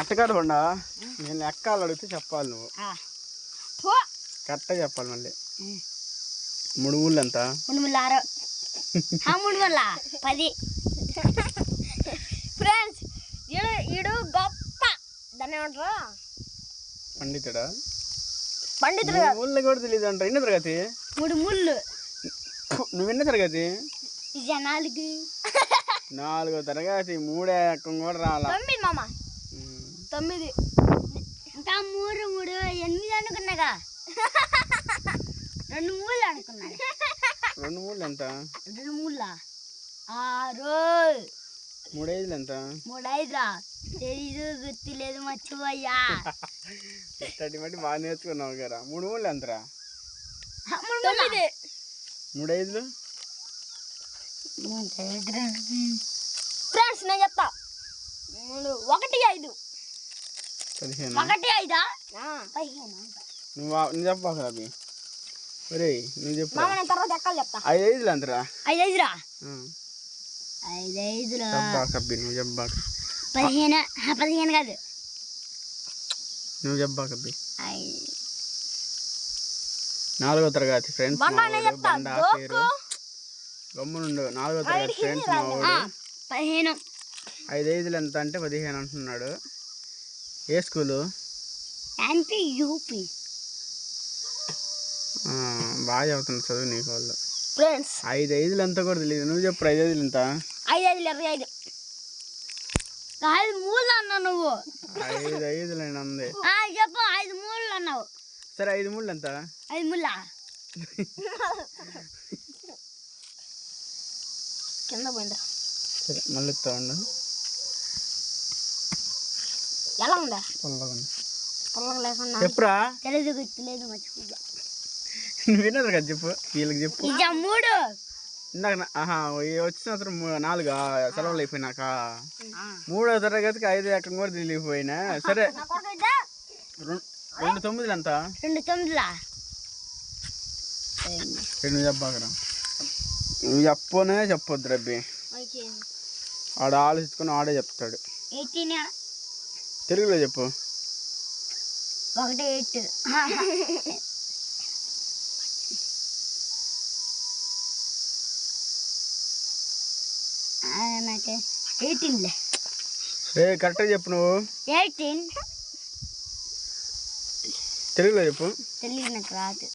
అట్టకాడు ఉండా నేను లెక్కలు అడిగితే చెప్పాలి నువ్వు కరెక్ట్గా చెప్పాలి మళ్ళీ 3 ముళ్ళు ఎంత 3 ముళ్ళు 6 3 ముళ్ళ 10 ఫ్రెండ్స్ ఈడు గొప్ప దాన్ని ఏమంటారు పండితుడా పండితుడు ముళ్ళు కూడా తెలియదు అంటారు ఎన్నో తరగతి 3 ముళ్ళు నువ్వెన్నో తరగతి 4 తరగతి 3 ఎక్కం కూడా రాలా 9 మామ 9 ఇంకా 3 8 అనుకున్నాగా 2 ముళ్ళు అనుకున్నాను 2 ముళ్ళు ఎంత 2 ముళ్ళ 6 3 ఐదులు ఎంత 3 ఐదురా తెలీదు గుర్తులేదు మర్చిపోయా ఇట్టటి బట్టి బాగా నేర్చుకున్నావు కదా 3 ముళ్ళు ఎంతరా 9 3 ఐదులు ఫ్రెండ్స్ నేను చెప్తా 1 5 15 1 5 నువ్వు చెప్పాక అవి ఒరే నువ్వు చెప్పు మామ నేను తర్వాత ఎక్కడ చెప్తా 5 ఐదులు ఎంతరా 5 5రా 5 5రా చెప్పాక అబ్బి నువ్వు చెప్పాక 15 కాదు నువ్వు చెప్పాక అబ్బి 4వ తరగతి ఫ్రెండ్స్ పేరు గమ్మునుండు 4వ తరగతి ఫ్రెండ్స్ మా వాడు 15 5 ఐదులు ఎంత అంటే 15 అంటున్నాడు ఏ స్కూలు యాంపీ యూపీ బాగా చదువుతుంది చదువు నీకు వాళ్ళు ఫ్రెండ్స్ 5 ఐదులు ఎంత కూడా తెలియదు నువ్వు చెప్పు 5 ఐదులు ఎంత 5 5 25 5 మూలు అన్నావు నువ్వు 5 ఐదులు అని అంది చెప్పు 5 మూలు అన్నావు సరే 5 ముళ్ళు ఎంత 5 ముళ్ళ కింద పోయిందా సరే మళ్ళీ ఇస్తామండు ఎలా ఉందా పొల్లగా లేకుండా చెప్పురా తెలియదు గుర్తులేదు మర్చిపోయా నువ్వు విన్నారు కదా చెప్పు వీళ్ళకి చెప్పు ఇది 3 ఇందాక వచ్చిన సంవత్సరం 4 సెలవులు అయిపోయినాక 3వ తరగతికి 5 ఎక్కం కూడా తెలియపోయినా సరే 2 9 ఎంత 2 9 నువ్వు చెప్పాకరా నువ్వు చెప్పనే చెప్పొద్దు రబ్బి ఆడ ఆలోచించుకొని ఆడే చెప్తాడు 18 తెలుగులో చెప్పు 1 8 నాకు 18 కరెక్ట్గా చెప్పు నువ్వు 18 తెలుగులో చెప్పు తెలియదు నాకు రాదు